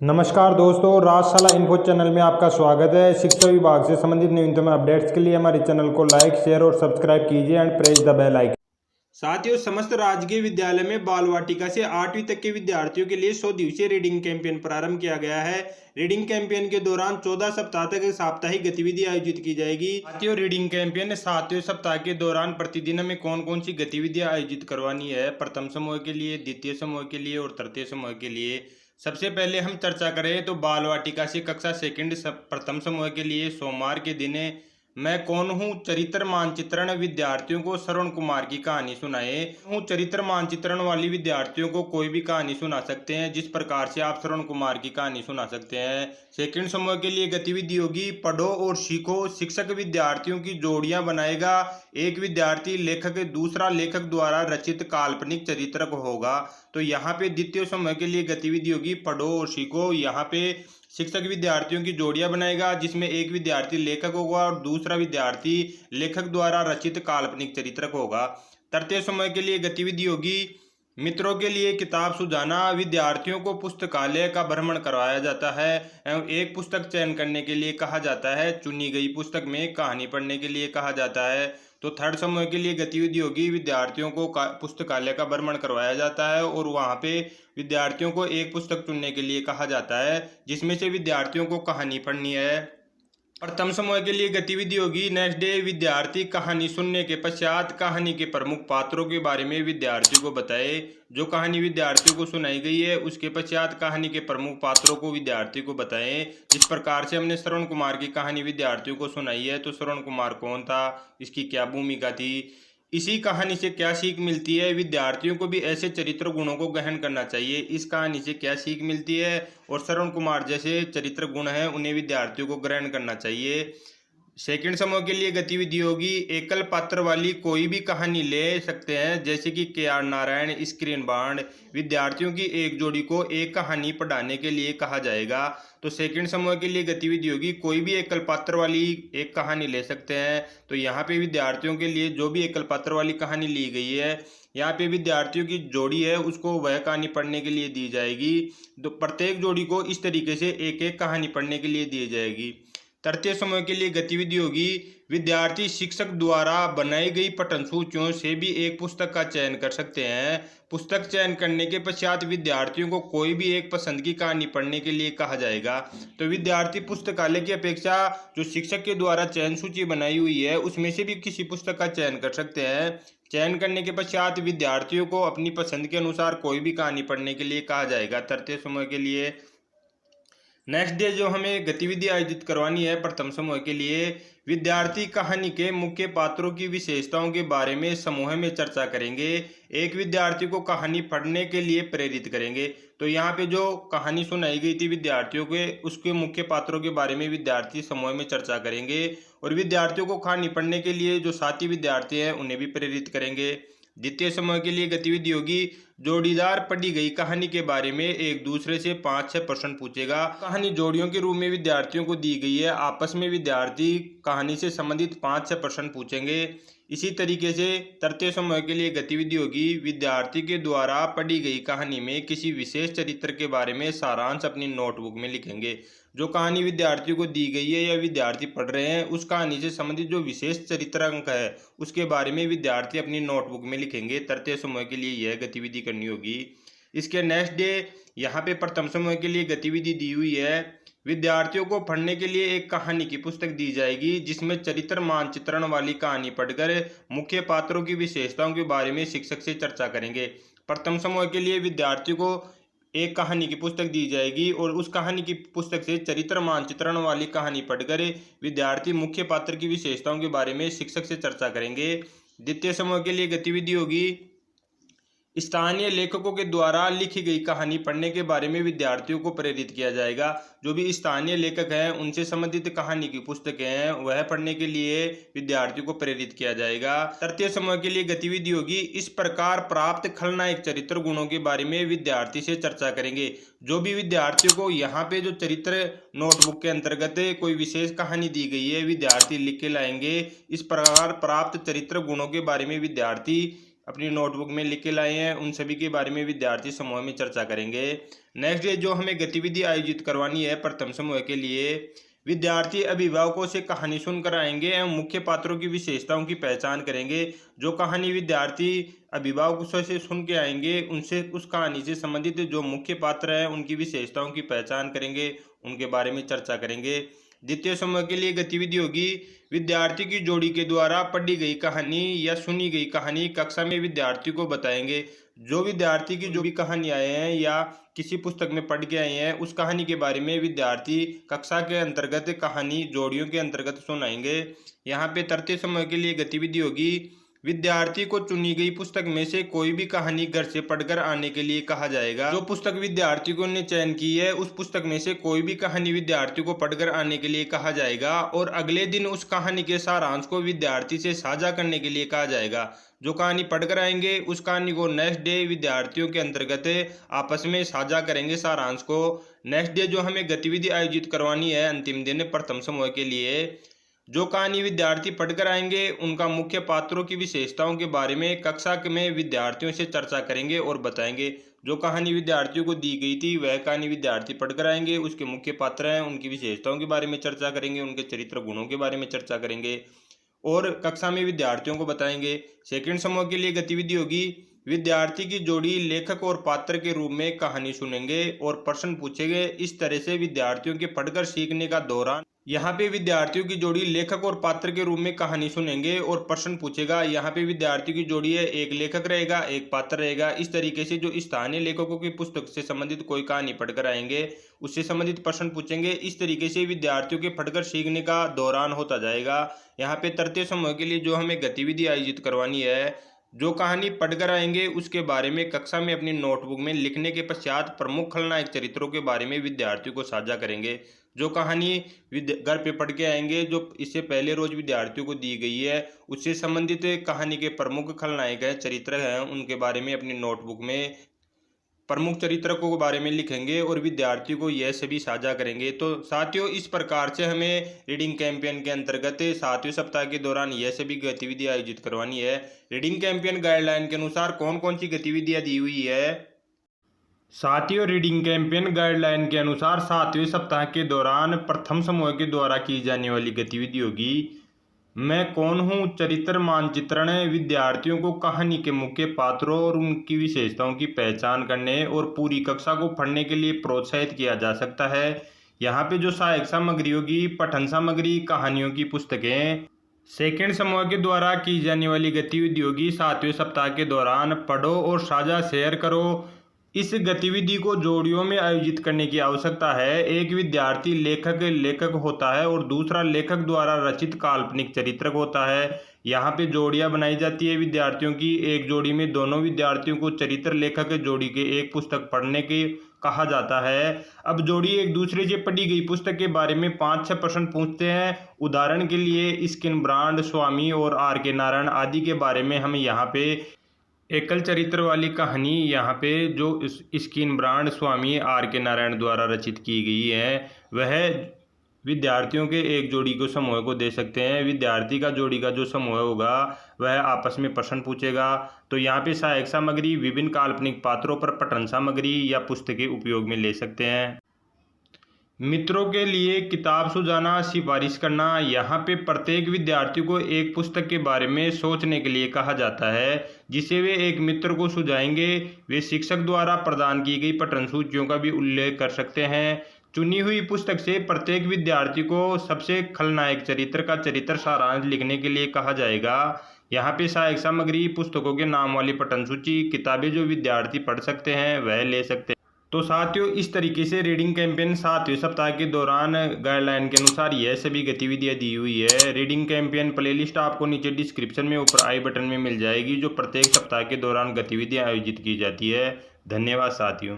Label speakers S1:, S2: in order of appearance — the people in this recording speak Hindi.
S1: नमस्कार दोस्तों, राजशाला इन्फो चैनल में आपका स्वागत है। शिक्षा विभाग से संबंधित न्यूनतम अपडेट्स के लिए हमारे चैनल को लाइक, शेयर और सब्सक्राइब कीजिए and press the bell icon. साथियों, समस्त राजकीय विद्यालय में बाल वाटिका से 8वीं तक के विद्यार्थियों के लिए 100 दिवसीय रीडिंग कैंपेन प्रारंभ किया गया है। रीडिंग कैंपेन के दौरान 14 सप्ताह तक साप्ताहिक गतिविधि आयोजित की जाएगी। साथियों, रीडिंग कैंपेन 7वें सप्ताह के दौरान प्रतिदिन हमें कौन कौन सी गतिविधियां आयोजित करवानी है, प्रथम समूह के लिए, द्वितीय समूह के लिए और तृतीय समूह के लिए। सबसे पहले हम चर्चा करें तो बाल वाटिका से कक्षा सेकंड प्रथम समूह के लिए सोमवार के दिन मैं कौन हूँ चरित्र मानचित्रण विद्यार्थियों को श्रवण कुमार की कहानी सुनाए हूँ। चरित्र मानचित्रण वाली विद्यार्थियों को कोई भी कहानी सुना सकते हैं, जिस प्रकार से आप श्रवण कुमार की कहानी सुना सकते हैं। सेकंड समूह के लिए गतिविधि होगी पढ़ो और सीखो। शिक्षक विद्यार्थियों की जोड़ियां बनाएगा। एक विद्यार्थी लेखक, दूसरा लेखक द्वारा रचित काल्पनिक चरित्र होगा। तो यहाँ पे द्वितीय समूह के लिए गतिविधि होगी पढ़ो और सीखो। यहाँ पे शिक्षक विद्यार्थियों की जोड़ियां बनाएगा, जिसमें एक विद्यार्थी लेखक होगा और दूसरा विद्यार्थी लेखक द्वारा रचित काल्पनिक चरित्र होगा। तृतीय समूह के लिए गतिविधि होगी मित्रों के लिए किताब सुझाना। विद्यार्थियों को पुस्तकालय का भ्रमण करवाया जाता है एवं एक पुस्तक चयन करने के लिए कहा जाता है। चुनी गई पुस्तक में कहानी पढ़ने के लिए कहा जाता है। तो थर्ड समूह के लिए गतिविधि होगी विद्यार्थियों को पुस्तकालय का भ्रमण करवाया जाता है और वहाँ पे विद्यार्थियों को एक पुस्तक चुनने के लिए कहा जाता है, जिसमें से विद्यार्थियों को कहानी पढ़नी है। प्रथम समूह के लिए गतिविधि होगी नेक्स्ट डे। विद्यार्थी कहानी सुनने के पश्चात कहानी के प्रमुख पात्रों के बारे में विद्यार्थियों को बताए। जो कहानी विद्यार्थियों को सुनाई गई है उसके पश्चात कहानी के प्रमुख पात्रों को विद्यार्थी को बताएं। जिस प्रकार से हमने श्रवण कुमार की कहानी विद्यार्थियों को सुनाई है, तो श्रवण कुमार कौन था, इसकी क्या भूमिका थी, इसी कहानी से क्या सीख मिलती है, विद्यार्थियों को भी ऐसे चरित्र गुणों को गहन करना चाहिए, इस कहानी से क्या सीख मिलती है और श्रवण कुमार जैसे चरित्र गुण हैं उन्हें विद्यार्थियों को ग्रहण करना चाहिए। सेकंड समूह के लिए गतिविधि होगी एकल पात्र वाली कोई भी कहानी ले सकते हैं, जैसे कि के.आर. Narayan, screen bond. विद्यार्थियों की एक जोड़ी को एक कहानी पढ़ाने के लिए कहा जाएगा। तो सेकंड समूह के लिए गतिविधि होगी कोई भी एकल पात्र वाली एक कहानी ले सकते हैं। तो यहाँ पे विद्यार्थियों के लिए जो भी एकल पात्र वाली कहानी ली गई है, यहाँ पे विद्यार्थियों की जोड़ी है उसको वह कहानी पढ़ने के लिए दी जाएगी। तो प्रत्येक जोड़ी को इस तरीके से एक एक कहानी पढ़ने के लिए दी जाएगी। तृतीय समूह के लिए गतिविधि होगी विद्यार्थी शिक्षक द्वारा बनाई गई पठन सूचियों से भी एक पुस्तक का चयन कर सकते हैं। पुस्तक चयन करने के पश्चात विद्यार्थियों को कोई भी एक पसंद की कहानी पढ़ने के लिए कहा जाएगा। तो विद्यार्थी पुस्तकालय की अपेक्षा जो शिक्षक के द्वारा चयन सूची बनाई हुई है उसमें से भी किसी पुस्तक का चयन कर सकते हैं। चयन करने के पश्चात विद्यार्थियों को अपनी पसंद के अनुसार कोई भी कहानी पढ़ने के लिए कहा जाएगा। तृतीय समूह के लिए नेक्स्ट डे जो हमें गतिविधि आयोजित करवानी है प्रथम समूह के लिए, विद्यार्थी कहानी के मुख्य पात्रों की विशेषताओं के बारे में समूह में चर्चा करेंगे। एक विद्यार्थी को कहानी पढ़ने के लिए प्रेरित करेंगे। तो यहाँ पे जो कहानी सुनाई गई थी विद्यार्थियों के, उसके मुख्य पात्रों के बारे में विद्यार्थी समूह में चर्चा करेंगे और विद्यार्थियों को कहानी पढ़ने के लिए जो साथी विद्यार्थी हैं उन्हें भी प्रेरित करेंगे। द्वितीय समूह के लिए गतिविधि होगी जोड़ीदार पढ़ी गई कहानी के बारे में एक दूसरे से 5-6 प्रश्न पूछेगा। कहानी जोड़ियों के रूप में विद्यार्थियों को दी गई है, आपस में विद्यार्थी कहानी से संबंधित 5-6 प्रश्न पूछेंगे। इसी तरीके से तृतीय समूह के लिए गतिविधि होगी विद्यार्थी के द्वारा पढ़ी गई कहानी में किसी विशेष चरित्र के बारे में सारांश अपनी नोटबुक में लिखेंगे। जो कहानी विद्यार्थियों को दी गई है या विद्यार्थी पढ़ रहे हैं उस कहानी से संबंधित जो विशेष चरित्र अंक है उसके बारे में विद्यार्थी अपनी नोटबुक में लिखेंगे। तृतीय समूह के लिए यह गतिविधि करनी होगी। इसके नेक्स्ट डे यहाँ पे प्रथम समूह के लिए गतिविधि दी हुई है विद्यार्थियों को पढ़ने के लिए एक कहानी की पुस्तक दी जाएगी, जिसमें चरित्र मानचित्रण वाली कहानी पढ़कर मुख्य पात्रों की विशेषताओं के बारे में शिक्षक से चर्चा करेंगे। प्रथम समूह के लिए विद्यार्थियों को एक कहानी की पुस्तक दी जाएगी और उस कहानी की पुस्तक से चरित्र मानचित्रण वाली कहानी पढ़कर विद्यार्थी मुख्य पात्र की विशेषताओं के बारे में शिक्षक से चर्चा करेंगे। द्वितीय समूह के लिए गतिविधि होगी स्थानीय लेखकों के द्वारा लिखी गई कहानी पढ़ने के बारे में विद्यार्थियों को प्रेरित किया जाएगा। जो भी स्थानीय लेखक हैं उनसे संबंधित कहानी की पुस्तकें हैं वह पढ़ने के लिए विद्यार्थियों को प्रेरित किया जाएगा। तृतीय समूह के लिए गतिविधि होगी इस प्रकार प्राप्त खलनायक चरित्र गुणों के बारे में विद्यार्थी से चर्चा करेंगे। जो भी विद्यार्थियों को यहाँ पे जो चरित्र नोटबुक के अंतर्गत कोई विशेष कहानी दी गई है विद्यार्थी लिख के लाएंगे। इस प्रकार प्राप्त चरित्र गुणों के बारे में विद्यार्थी अपनी नोटबुक में लिख के लाए हैं, उन सभी के बारे में विद्यार्थी समूह में चर्चा करेंगे। नेक्स्ट डे जो हमें गतिविधि आयोजित करवानी है प्रथम समूह के लिए, विद्यार्थी अभिभावकों से कहानी सुनकर आएंगे एवं मुख्य पात्रों की विशेषताओं की पहचान करेंगे। जो कहानी विद्यार्थी अभिभावकों से सुन के आएंगे उनसे उस कहानी से संबंधित जो मुख्य पात्र हैं उनकी विशेषताओं की पहचान करेंगे, उनके बारे में चर्चा करेंगे। द्वितीय समूह के लिए गतिविधि होगी, विद्यार्थी की जोड़ी के द्वारा पढ़ी गई कहानी या सुनी गई कहानी कक्षा में विद्यार्थी को बताएंगे। जो विद्यार्थी की जो भी कहानी आए हैं या किसी पुस्तक में पढ़ के आए हैं उस कहानी के बारे में विद्यार्थी कक्षा के अंतर्गत कहानी जोड़ियों के अंतर्गत सुनाएंगे। यहाँ पे तृतीय समूह के लिए गतिविधि होगी, विद्यार्थी को चुनी गई पुस्तक में से कोई भी कहानी घर से पढ़कर आने के लिए कहा जाएगा। जो पुस्तक विद्यार्थी को ने चयन की है उस पुस्तक में से कोई भी कहानी विद्यार्थी को पढ़कर आने के लिए कहा जाएगा और अगले दिन उस कहानी के सारांश को विद्यार्थी से साझा करने के लिए कहा जाएगा। जो कहानी पढ़कर आएंगे उस कहानी को नेक्स्ट डे विद्यार्थियों के अंतर्गत आपस में साझा करेंगे सारांश को। नेक्स्ट डे जो हमें गतिविधि आयोजित करवानी है अंतिम दिन प्रथम समूह के लिए, जो कहानी विद्यार्थी पढ़कर आएंगे उनका मुख्य पात्रों की विशेषताओं के बारे में कक्षा में विद्यार्थियों से चर्चा करेंगे और बताएंगे। जो कहानी विद्यार्थियों को दी गई थी वह कहानी विद्यार्थी पढ़कर आएंगे, उसके मुख्य पात्र हैं उनकी विशेषताओं के बारे में चर्चा करेंगे, उनके चरित्र गुणों के बारे में चर्चा करेंगे और कक्षा में विद्यार्थियों को बताएंगे। सेकंड समूह के लिए गतिविधि होगी, विद्यार्थी की जोड़ी लेखक और पात्र के रूप में कहानी सुनेंगे और प्रश्न पूछेंगे। इस तरह से विद्यार्थियों के पढ़कर सीखने का दौरान यहाँ पे विद्यार्थियों की जोड़ी लेखक और पात्र के रूप में कहानी सुनेंगे और प्रश्न पूछेगा। यहाँ पे विद्यार्थियों की जोड़ी है, एक लेखक रहेगा एक पात्र रहेगा। इस तरीके से जो स्थानीय लेखकों की पुस्तक से संबंधित कोई कहानी पढ़कर आएंगे उससे संबंधित प्रश्न पूछेंगे। इस तरीके से विद्यार्थियों के पढ़कर सीखने का दौरान होता जाएगा। यहाँ पे तृतीय समूह के लिए जो हमें गतिविधि आयोजित करवानी है, जो कहानी पढ़कर आएंगे उसके बारे में कक्षा में अपनी नोटबुक में लिखने के पश्चात प्रमुख खलनायक चरित्रों के बारे में विद्यार्थियों को साझा करेंगे। जो कहानी घर पे पढ़ के आएंगे जो इससे पहले रोज विद्यार्थियों को दी गई है उससे संबंधित कहानी के प्रमुख खलनायक हैं चरित्र हैं उनके बारे में अपनी नोटबुक में प्रमुख चरित्र को बारे में लिखेंगे और विद्यार्थियों को यह सभी साझा करेंगे। तो साथियों इस प्रकार से हमें रीडिंग कैंपेन के अंतर्गत 7वें सप्ताह के दौरान यह सभी गतिविधि आयोजित करवानी है। रीडिंग कैंपेन गाइडलाइन के अनुसार कौन कौन सी गतिविधियां दी हुई है। साथियों रीडिंग कैंपेन गाइडलाइन के अनुसार 7वें सप्ताह के दौरान प्रथम समूह के द्वारा की जाने वाली गतिविधि होगी, मैं कौन हूँ चरित्र मानचित्रण। विद्यार्थियों को कहानी के मुख्य पात्रों और उनकी विशेषताओं की पहचान करने और पूरी कक्षा को पढ़ने के लिए प्रोत्साहित किया जा सकता है। यहाँ पे जो सहायक सामग्री होगी, पठन सामग्री, कहानियों की पुस्तकें। सेकेंड समूह के द्वारा की जाने वाली गतिविधि होगी 7वें सप्ताह के दौरान पढ़ो और साझा शेयर करो। इस गतिविधि को जोड़ियों में आयोजित करने की आवश्यकता है। एक विद्यार्थी लेखक होता है और दूसरा लेखक द्वारा रचित काल्पनिक चरित्र होता है। यहाँ पे जोड़ियाँ बनाई जाती है विद्यार्थियों की। एक जोड़ी में दोनों विद्यार्थियों को चरित्र लेखक जोड़ी के एक पुस्तक पढ़ने के कहा जाता है। अब जोड़ी एक दूसरे से पढ़ी गई पुस्तक के बारे में 5-6 प्रश्न पूछते हैं। उदाहरण के लिए स्किन ब्रांड, स्वामी और R.K. नारायण आदि के बारे में हमें यहाँ पे एकल चरित्र वाली कहानी यहाँ पे जो स्किन ब्रांड, स्वामी R.K. नारायण द्वारा रचित की गई है वह विद्यार्थियों के एक जोड़ी को समूह को दे सकते हैं। विद्यार्थी का जोड़ी का जो समूह होगा वह आपस में प्रश्न पूछेगा। तो यहाँ पे सहायक सामग्री विभिन्न काल्पनिक पात्रों पर पठन सामग्री या पुस्तकें उपयोग में ले सकते हैं। मित्रों के लिए किताब सुझाना, सिफारिश करना। यहाँ पे प्रत्येक विद्यार्थी को एक पुस्तक के बारे में सोचने के लिए कहा जाता है जिसे वे एक मित्र को सुझाएंगे। वे शिक्षक द्वारा प्रदान की गई पठन सूचियों का भी उल्लेख कर सकते हैं। चुनी हुई पुस्तक से प्रत्येक विद्यार्थी को सबसे खलनायक चरित्र का चरित्र सारांश लिखने के लिए कहा जाएगा। यहाँ पे सहायक सामग्री, पुस्तकों के नाम वाली पठन सूची, किताबें जो विद्यार्थी पढ़ सकते हैं वह ले सकते हैं। तो साथियों इस तरीके से रीडिंग कैंपेन 7वें सप्ताह के दौरान गाइडलाइन के अनुसार यह सभी गतिविधियां दी हुई है। रीडिंग कैंपेन प्लेलिस्ट आपको नीचे डिस्क्रिप्शन में ऊपर आई बटन में मिल जाएगी जो प्रत्येक सप्ताह के दौरान गतिविधियां आयोजित की जाती है। धन्यवाद साथियों।